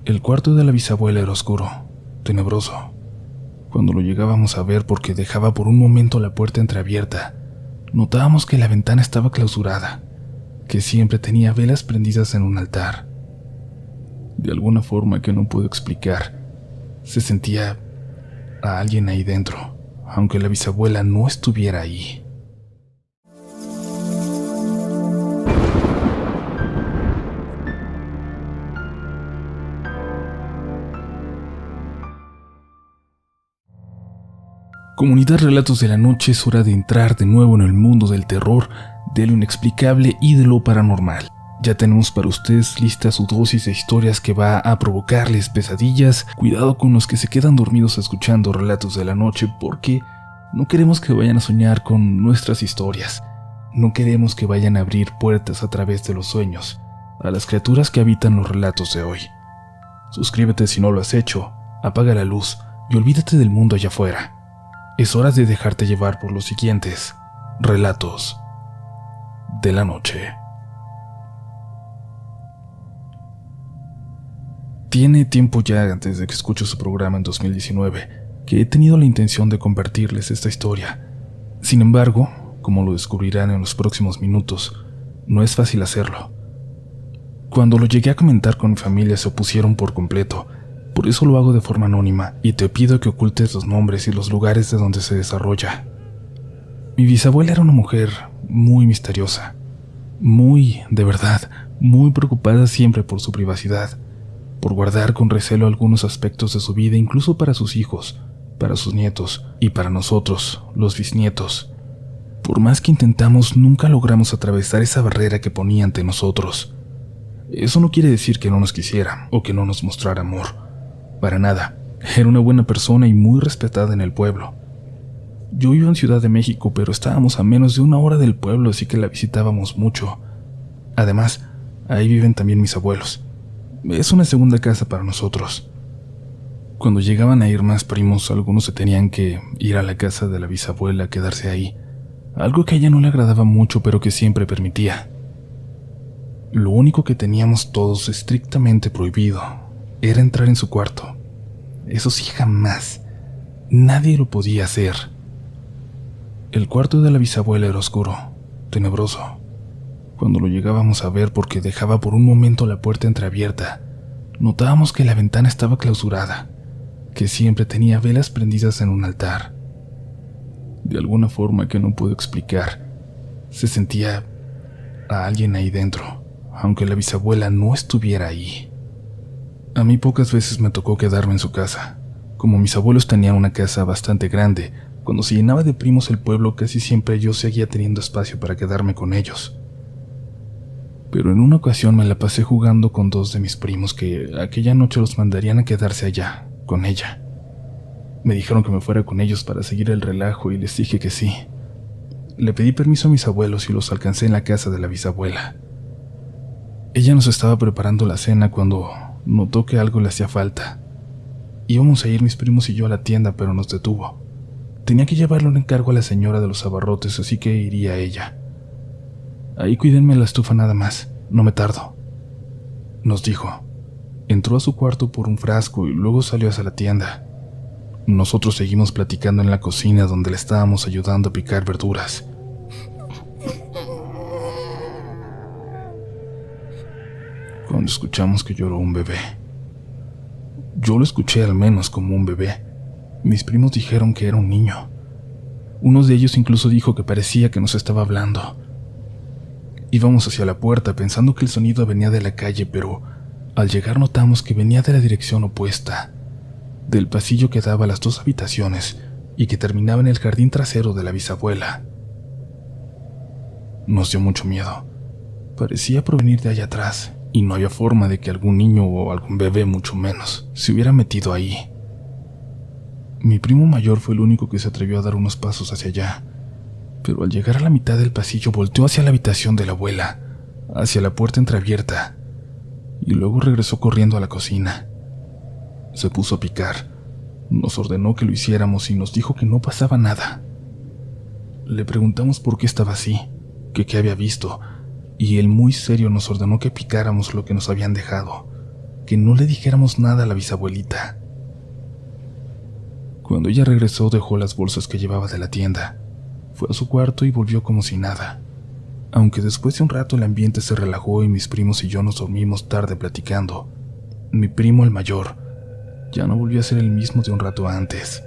El cuarto de la bisabuela era oscuro, tenebroso. Cuando lo llegábamos a ver porque dejaba por un momento la puerta entreabierta, notábamos que la ventana estaba clausurada, que siempre tenía velas prendidas en un altar. De alguna forma que no puedo explicar, se sentía a alguien ahí dentro, aunque la bisabuela no estuviera ahí. Comunidad Relatos de la Noche, es hora de entrar de nuevo en el mundo del terror, de lo inexplicable y de lo paranormal. Ya tenemos para ustedes lista su dosis de historias que va a provocarles pesadillas. Cuidado con los que se quedan dormidos escuchando Relatos de la Noche, porque no queremos que vayan a soñar con nuestras historias. No queremos que vayan a abrir puertas a través de los sueños a las criaturas que habitan los relatos de hoy. Suscríbete si no lo has hecho, apaga la luz y olvídate del mundo allá afuera. Es hora de dejarte llevar por los siguientes Relatos de la Noche. Tiene tiempo ya, antes de que escucho su programa en 2019, que he tenido la intención de compartirles esta historia. Sin embargo, como lo descubrirán en los próximos minutos, no es fácil hacerlo. Cuando lo llegué a comentar con mi familia se opusieron por completo. Por eso lo hago de forma anónima y te pido que ocultes los nombres y los lugares de donde se desarrolla. Mi bisabuela era una mujer muy misteriosa, de verdad, muy preocupada siempre por su privacidad, por guardar con recelo algunos aspectos de su vida, incluso para sus hijos, para sus nietos y para nosotros, los bisnietos. Por más que intentamos, nunca logramos atravesar esa barrera que ponía ante nosotros. Eso no quiere decir que no nos quisiera o que no nos mostrara amor. Para nada, era una buena persona y muy respetada en el pueblo. Yo vivo en Ciudad de México, pero estábamos a menos de 1 hora del pueblo, así que la visitábamos mucho. Además, ahí viven también mis abuelos. Es una segunda casa para nosotros. Cuando llegaban a ir más primos, algunos se tenían que ir a la casa de la bisabuela a quedarse ahí, algo que a ella no le agradaba mucho, pero que siempre permitía. Lo único que teníamos todos estrictamente prohibido era entrar en su cuarto. Eso sí, jamás. Nadie lo podía hacer. El cuarto de la bisabuela era oscuro, tenebroso. Cuando lo llegábamos a ver porque dejaba por un momento la puerta entreabierta, notábamos que la ventana estaba clausurada, que siempre tenía velas prendidas en un altar. De alguna forma que no puedo explicar, se sentía a alguien ahí dentro, aunque la bisabuela no estuviera ahí. A mí pocas veces me tocó quedarme en su casa. Como mis abuelos tenían una casa bastante grande, cuando se llenaba de primos el pueblo, casi siempre yo seguía teniendo espacio para quedarme con ellos. Pero en una ocasión me la pasé jugando con 2 de mis primos que aquella noche los mandarían a quedarse allá, con ella. Me dijeron que me fuera con ellos para seguir el relajo y les dije que sí. Le pedí permiso a mis abuelos y los alcancé en la casa de la bisabuela. Ella nos estaba preparando la cena cuando notó que algo le hacía falta. Íbamos a ir mis primos y yo a la tienda, pero nos detuvo. Tenía que llevarle un encargo a la señora de los abarrotes, así que iría ella. Ahí cuídenme la estufa nada más, no me tardo, nos dijo. Entró a su cuarto por un frasco y luego salió hacia la tienda. Nosotros seguimos platicando en la cocina, donde le estábamos ayudando a picar verduras. Cuando escuchamos que lloró un bebé. Yo lo escuché al menos como un bebé. Mis primos dijeron que era un niño. Uno de ellos incluso dijo que parecía que nos estaba hablando. Íbamos hacia la puerta pensando que el sonido venía de la calle, pero al llegar notamos que venía de la dirección opuesta, del pasillo que daba a las 2 habitaciones y que terminaba en el jardín trasero de la bisabuela. Nos dio mucho miedo. Parecía provenir de allá atrás, y no había forma de que algún niño o algún bebé, mucho menos, se hubiera metido ahí. Mi primo mayor fue el único que se atrevió a dar unos pasos hacia allá, pero al llegar a la mitad del pasillo volteó hacia la habitación de la abuela, hacia la puerta entreabierta, y luego regresó corriendo a la cocina. Se puso a picar, nos ordenó que lo hiciéramos y nos dijo que no pasaba nada. Le preguntamos por qué estaba así, que qué había visto, y él muy serio nos ordenó que picáramos lo que nos habían dejado, que no le dijéramos nada a la bisabuelita. Cuando ella regresó, dejó las bolsas que llevaba de la tienda, fue a su cuarto y volvió como si nada. Aunque después de un rato el ambiente se relajó y mis primos y yo nos dormimos tarde platicando, mi primo, el mayor, ya no volvió a ser el mismo de un rato antes.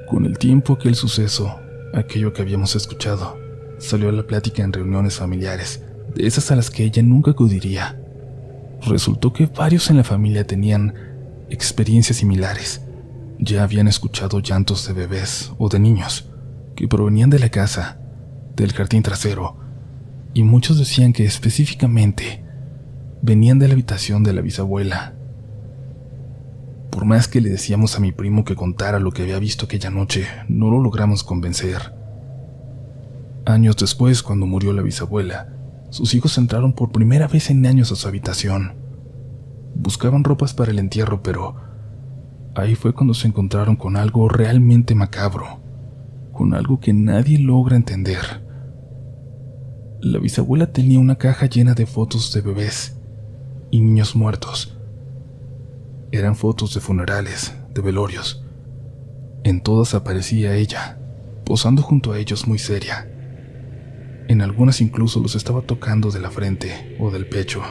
Con el tiempo, aquel suceso, aquello que habíamos escuchado, salió a la plática en reuniones familiares, de esas a las que ella nunca acudiría. Resultó que varios en la familia tenían experiencias similares. Ya habían escuchado llantos de bebés o de niños que provenían de la casa, del jardín trasero, y muchos decían que específicamente venían de la habitación de la bisabuela. Por más que le decíamos a mi primo que contara lo que había visto aquella noche, no lo logramos convencer. Años después, cuando murió la bisabuela, sus hijos entraron por primera vez en años a su habitación. Buscaban ropas para el entierro, pero ahí fue cuando se encontraron con algo realmente macabro, con algo que nadie logra entender. La bisabuela tenía una caja llena de fotos de bebés y niños muertos. Eran fotos de funerales, de velorios. En todas aparecía ella, posando junto a ellos muy seria. En algunas incluso los estaba tocando de la frente o del pecho.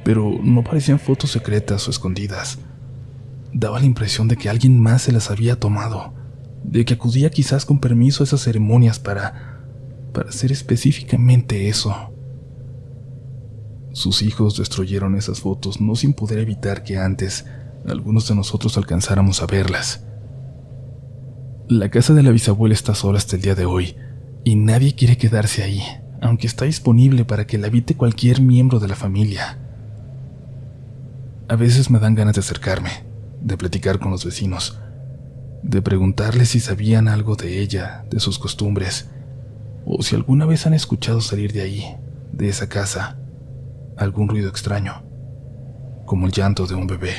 Pero no parecían fotos secretas o escondidas. Daba la impresión de que alguien más se las había tomado, de que acudía quizás con permiso a esas ceremonias para hacer específicamente eso. Sus hijos destruyeron esas fotos, no sin poder evitar que antes algunos de nosotros alcanzáramos a verlas. La casa de la bisabuela está sola hasta el día de hoy, y nadie quiere quedarse ahí, aunque está disponible para que la habite cualquier miembro de la familia. A veces me dan ganas de acercarme, de platicar con los vecinos, de preguntarles si sabían algo de ella, de sus costumbres, o si alguna vez han escuchado salir de ahí, de esa casa, algún ruido extraño, como el llanto de un bebé.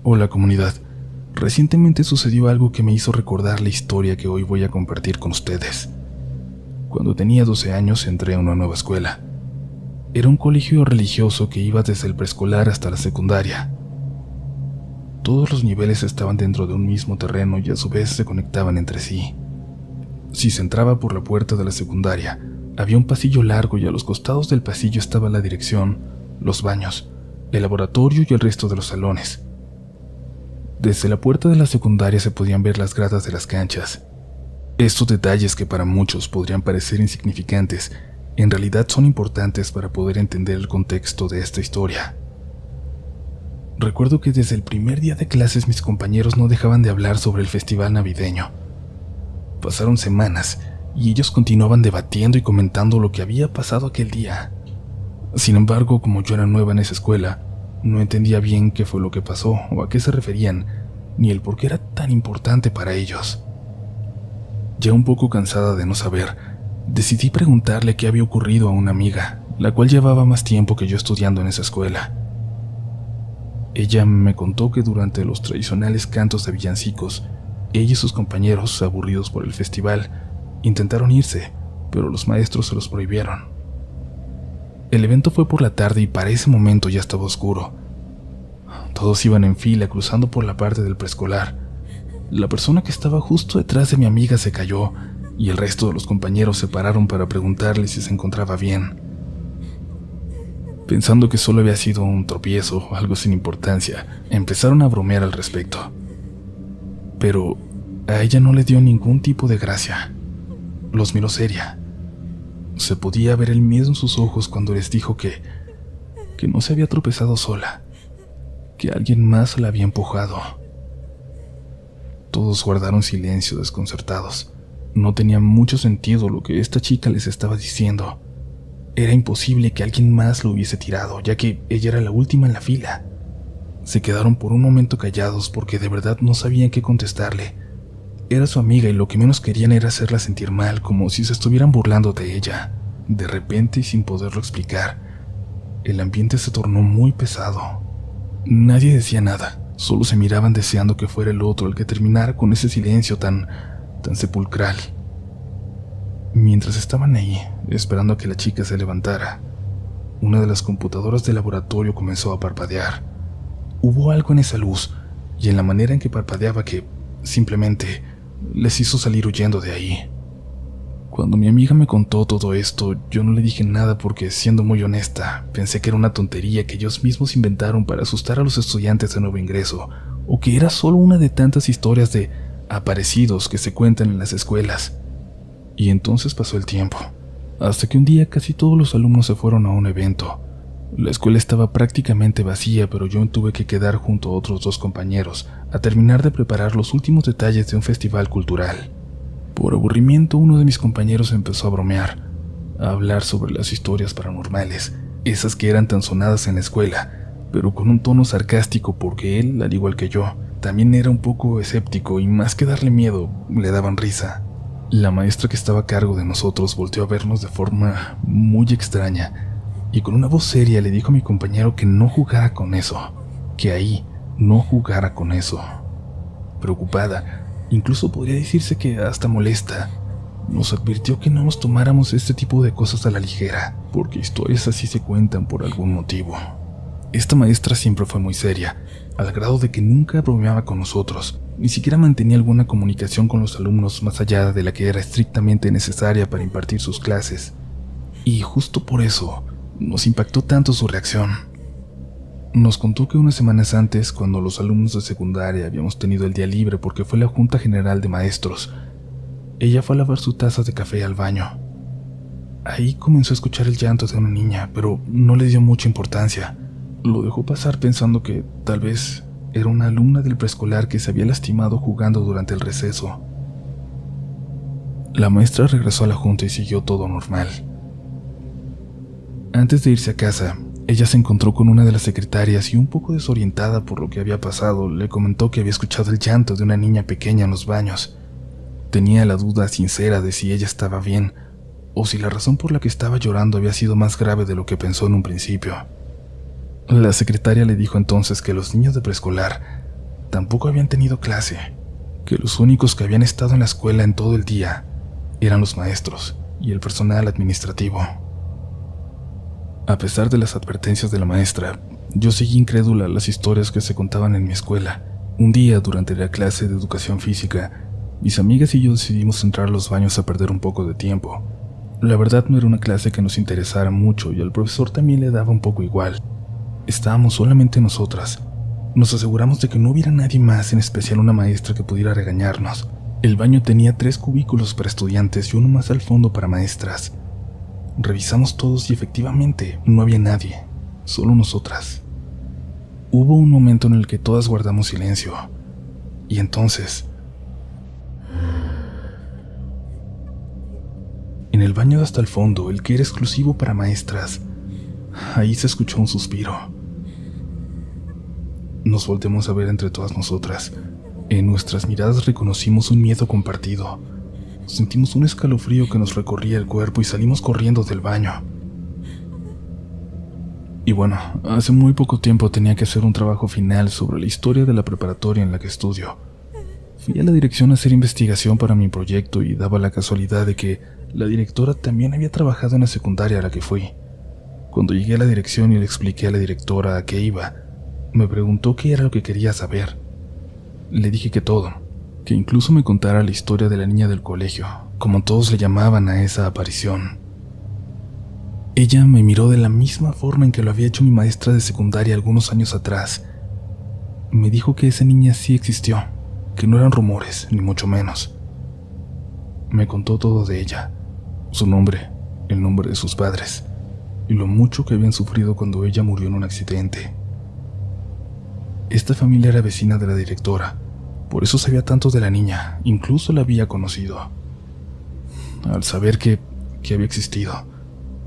Hola comunidad, recientemente sucedió algo que me hizo recordar la historia que hoy voy a compartir con ustedes. Cuando tenía 12 años entré a una nueva escuela. Era un colegio religioso que iba desde el preescolar hasta la secundaria. Todos los niveles estaban dentro de un mismo terreno y a su vez se conectaban entre sí. Si se entraba por la puerta de la secundaria, había un pasillo largo y a los costados del pasillo estaba la dirección, los baños, el laboratorio y el resto de los salones. Desde la puerta de la secundaria se podían ver las gradas de las canchas. Estos detalles que para muchos podrían parecer insignificantes, en realidad son importantes para poder entender el contexto de esta historia. Recuerdo que desde el primer día de clases mis compañeros no dejaban de hablar sobre el festival navideño. Pasaron semanas y ellos continuaban debatiendo y comentando lo que había pasado aquel día. Sin embargo, como yo era nueva en esa escuela, no entendía bien qué fue lo que pasó o a qué se referían, ni el por qué era tan importante para ellos. Ya un poco cansada de no saber, decidí preguntarle qué había ocurrido a una amiga, la cual llevaba más tiempo que yo estudiando en esa escuela. Ella me contó que durante los tradicionales cantos de villancicos, ella y sus compañeros, aburridos por el festival, intentaron irse, pero los maestros se los prohibieron. El evento fue por la tarde y para ese momento ya estaba oscuro. Todos iban en fila cruzando por la parte del preescolar. La persona que estaba justo detrás de mi amiga se cayó y el resto de los compañeros se pararon para preguntarle si se encontraba bien. Pensando que solo había sido un tropiezo o algo sin importancia, empezaron a bromear al respecto. Pero a ella no le dio ningún tipo de gracia. Los miró seria. Se podía ver el miedo en sus ojos cuando les dijo que no se había tropezado sola, que alguien más la había empujado. Todos guardaron silencio desconcertados. No tenía mucho sentido lo que esta chica les estaba diciendo. Era imposible que alguien más lo hubiese tirado, ya que ella era la última en la fila. Se quedaron por un momento callados porque de verdad no sabían qué contestarle. Era su amiga y lo que menos querían era hacerla sentir mal, como si se estuvieran burlando de ella. De repente y sin poderlo explicar, el ambiente se tornó muy pesado. Nadie decía nada, Solo se miraban deseando que fuera el otro el que terminara con ese silencio tan sepulcral. Mientras estaban ahí, esperando a que la chica se levantara, una de las computadoras del laboratorio comenzó a parpadear. Hubo algo en esa luz y en la manera en que parpadeaba que simplemente les hizo salir huyendo de ahí. Cuando mi amiga me contó todo esto, yo no le dije nada porque, siendo muy honesta, pensé que era una tontería que ellos mismos inventaron para asustar a los estudiantes de nuevo ingreso, o que era solo una de tantas historias de aparecidos que se cuentan en las escuelas. Y entonces pasó el tiempo, hasta que un día casi todos los alumnos se fueron a un evento. La escuela estaba prácticamente vacía, pero yo me tuve que quedar junto a otros 2 compañeros a terminar de preparar los últimos detalles de un festival cultural. Por aburrimiento, uno de mis compañeros empezó a bromear, a hablar sobre las historias paranormales, esas que eran tan sonadas en la escuela, pero con un tono sarcástico porque él, al igual que yo, también era un poco escéptico y más que darle miedo, le daban risa. La maestra que estaba a cargo de nosotros volteó a vernos de forma muy extraña y con una voz seria le dijo a mi compañero que no jugara con eso, que ahí no jugara con eso. Preocupada, incluso podría decirse que hasta molesta, nos advirtió que no nos tomáramos este tipo de cosas a la ligera, porque historias así se cuentan por algún motivo. Esta maestra siempre fue muy seria, al grado de que nunca bromeaba con nosotros, ni siquiera mantenía alguna comunicación con los alumnos más allá de la que era estrictamente necesaria para impartir sus clases. Y justo por eso nos impactó tanto su reacción. Nos contó que unas semanas antes, cuando los alumnos de secundaria habíamos tenido el día libre porque fue la Junta General de Maestros, ella fue a lavar su taza de café al baño. Ahí comenzó a escuchar el llanto de una niña, pero no le dio mucha importancia. Lo dejó pasar pensando que tal vez era una alumna del preescolar que se había lastimado jugando durante el receso. La maestra regresó a la junta y siguió todo normal. Antes de irse a casa, ella se encontró con una de las secretarias y, un poco desorientada por lo que había pasado, le comentó que había escuchado el llanto de una niña pequeña en los baños. Tenía la duda sincera de si ella estaba bien o si la razón por la que estaba llorando había sido más grave de lo que pensó en un principio. La secretaria le dijo entonces que los niños de preescolar tampoco habían tenido clase, que los únicos que habían estado en la escuela en todo el día eran los maestros y el personal administrativo. A pesar de las advertencias de la maestra, yo seguí incrédula a las historias que se contaban en mi escuela. Un día, durante la clase de educación física, mis amigas y yo decidimos entrar a los baños a perder un poco de tiempo. La verdad, no era una clase que nos interesara mucho y al profesor también le daba un poco igual. Estábamos solamente nosotras. Nos aseguramos de que no hubiera nadie más, en especial una maestra que pudiera regañarnos. El baño tenía 3 cubículos para estudiantes y uno más al fondo para maestras. Revisamos todos y efectivamente no había nadie, solo nosotras. Hubo un momento en el que todas guardamos silencio, y entonces, en el baño de hasta el fondo, el que era exclusivo para maestras, ahí se escuchó un suspiro. Nos volteamos a ver entre todas nosotras. En nuestras miradas reconocimos un miedo compartido. Sentimos un escalofrío que nos recorría el cuerpo y salimos corriendo del baño. Y bueno, hace muy poco tiempo tenía que hacer un trabajo final sobre la historia de la preparatoria en la que estudio. Fui a la dirección a hacer investigación para mi proyecto y daba la casualidad de que la directora también había trabajado en la secundaria a la que fui. Cuando llegué a la dirección y le expliqué a la directora a qué iba, me preguntó qué era lo que quería saber. Le dije que todo, que incluso me contara la historia de la niña del colegio, como todos le llamaban a esa aparición. Ella me miró de la misma forma en que lo había hecho mi maestra de secundaria algunos años atrás. Me dijo que esa niña sí existió, que no eran rumores, ni mucho menos. Me contó todo de ella, su nombre, el nombre de sus padres, y lo mucho que habían sufrido cuando ella murió en un accidente. Esta familia era vecina de la directora, por eso sabía tanto de la niña, incluso la había conocido. Al saber que había existido,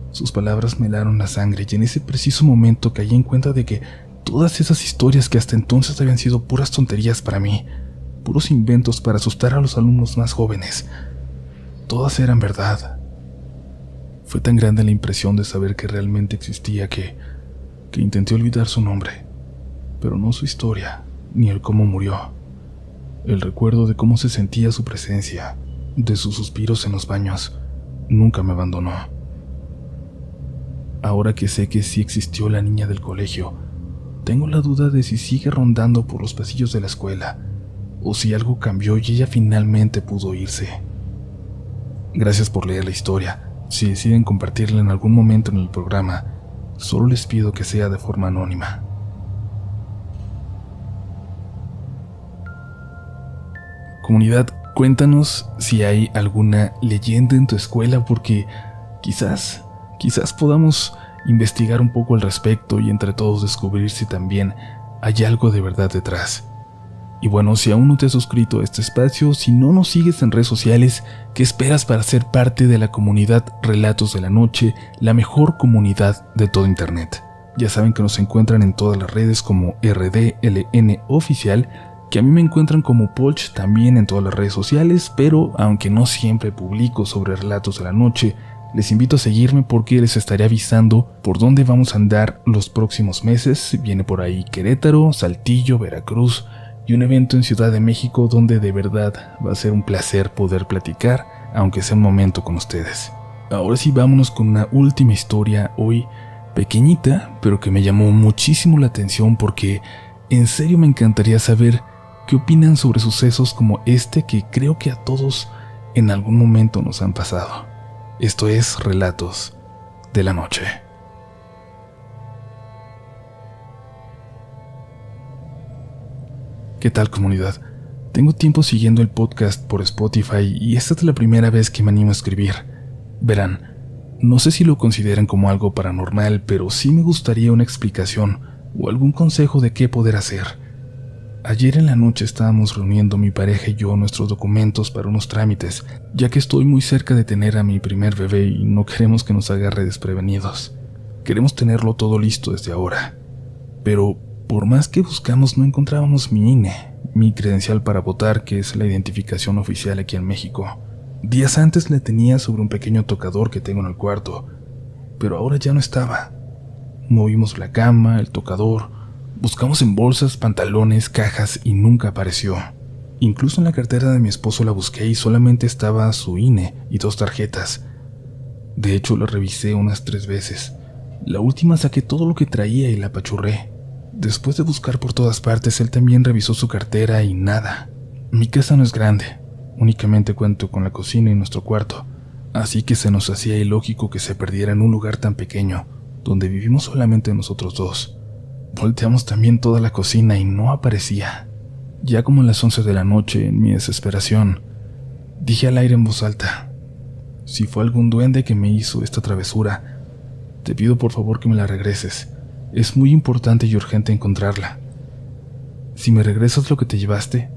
sus palabras me helaron la sangre y en ese preciso momento caí en cuenta de que todas esas historias que hasta entonces habían sido puras tonterías para mí, puros inventos para asustar a los alumnos más jóvenes, todas eran verdad. Fue tan grande la impresión de saber que realmente existía que intenté olvidar su nombre, pero no su historia, ni el cómo murió. El recuerdo de cómo se sentía su presencia, de sus suspiros en los baños, nunca me abandonó. Ahora que sé que sí existió la niña del colegio, tengo la duda de si sigue rondando por los pasillos de la escuela, o si algo cambió y ella finalmente pudo irse. Gracias por leer la historia. Si deciden compartirla en algún momento en el programa, solo les pido que sea de forma anónima. Comunidad, cuéntanos si hay alguna leyenda en tu escuela, porque quizás podamos investigar un poco al respecto y entre todos descubrir si también hay algo de verdad detrás. Y bueno, si aún no te has suscrito a este espacio, si no nos sigues en redes sociales, ¿qué esperas para ser parte de la comunidad Relatos de la Noche, la mejor comunidad de todo Internet? Ya saben que nos encuentran en todas las redes como RDLN Oficial, que a mí me encuentran como Polch también en todas las redes sociales, pero aunque no siempre publico sobre Relatos de la Noche, les invito a seguirme porque les estaré avisando por dónde vamos a andar los próximos meses. Viene por ahí Querétaro, Saltillo, Veracruz y un evento en Ciudad de México donde de verdad va a ser un placer poder platicar, aunque sea un momento con ustedes. Ahora sí, vámonos con una última historia hoy, pequeñita, pero que me llamó muchísimo la atención porque en serio me encantaría saber qué opinan sobre sucesos como este que creo que a todos en algún momento nos han pasado. Esto es Relatos de la Noche. ¿Qué tal, comunidad? Tengo tiempo siguiendo el podcast por Spotify y esta es la primera vez que me animo a escribir. Verán, no sé si lo consideran como algo paranormal, pero sí me gustaría una explicación o algún consejo de qué poder hacer. Ayer en la noche estábamos reuniendo mi pareja y yo nuestros documentos para unos trámites, ya que estoy muy cerca de tener a mi primer bebé y no queremos que nos agarre desprevenidos. Queremos tenerlo todo listo desde ahora. Pero por más que buscamos no encontrábamos mi INE, mi credencial para votar, que es la identificación oficial aquí en México. Días antes la tenía sobre un pequeño tocador que tengo en el cuarto, pero ahora ya no estaba. Movimos la cama, el tocador, buscamos en bolsas, pantalones, cajas y nunca apareció. Incluso en la cartera de mi esposo la busqué y solamente estaba su INE y 2 tarjetas. De hecho, la revisé unas 3 veces. La última saqué todo lo que traía y la apachurré. Después de buscar por todas partes, él también revisó su cartera y nada. Mi casa no es grande, únicamente cuento con la cocina y nuestro cuarto, así que se nos hacía ilógico que se perdiera en un lugar tan pequeño, donde vivimos solamente nosotros dos. Volteamos también toda la cocina y no aparecía. Ya como a las 11 de la noche, en mi desesperación, dije al aire en voz alta: si fue algún duende que me hizo esta travesura, te pido por favor que me la regreses. Es muy importante y urgente encontrarla. Si me regresas lo que te llevaste,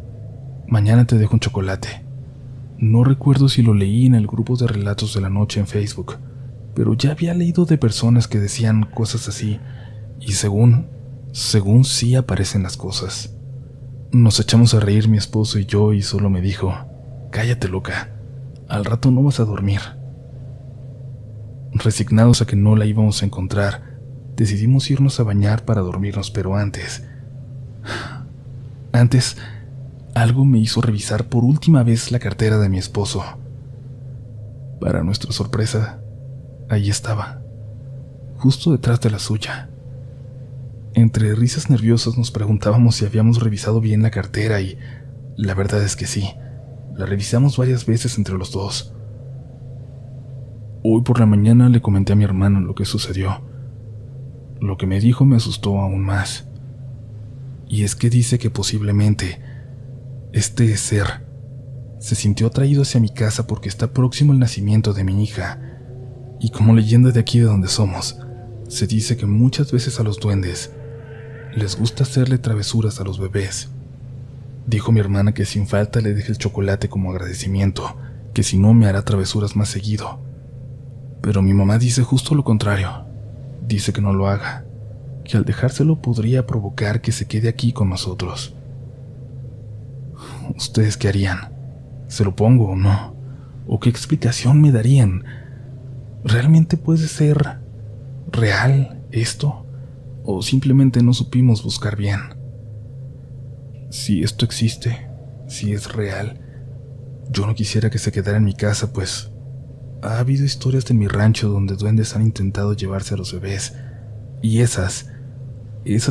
mañana te dejo un chocolate. No recuerdo si lo leí en el grupo de Relatos de la Noche en Facebook, pero ya había leído de personas que decían cosas así, y según sí aparecen las cosas. Nos echamos a reír mi esposo y yo, y solo me dijo: cállate, loca, al rato no vas a dormir. Resignados a que no la íbamos a encontrar, decidimos irnos a bañar para dormirnos, pero antes algo me hizo revisar por última vez la cartera de mi esposo. Para nuestra sorpresa, ahí estaba, justo detrás de la suya. Entre risas nerviosas nos preguntábamos si habíamos revisado bien la cartera y la verdad es que sí, la revisamos varias veces entre los dos. Hoy por la mañana le comenté a mi hermano lo que sucedió. Lo que me dijo me asustó aún más. Y es que dice que posiblemente este ser se sintió atraído hacia mi casa porque está próximo el nacimiento de mi hija. Y como leyenda de aquí de donde somos, se dice que muchas veces a los duendes les gusta hacerle travesuras a los bebés. Dijo mi hermana que sin falta le deje el chocolate como agradecimiento, que si no me hará travesuras más seguido. Pero mi mamá dice justo lo contrario. Dice que no lo haga, que al dejárselo podría provocar que se quede aquí con nosotros. ¿Ustedes qué harían? ¿Se lo pongo o no? ¿O qué explicación me darían? ¿Realmente puede ser real esto? ¿O simplemente no supimos buscar bien? Si esto existe, si es real, yo no quisiera que se quedara en mi casa, pues ha habido historias en mi rancho donde duendes han intentado llevarse a los bebés, y esas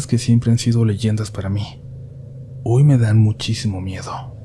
que siempre han sido leyendas para mí, hoy me dan muchísimo miedo.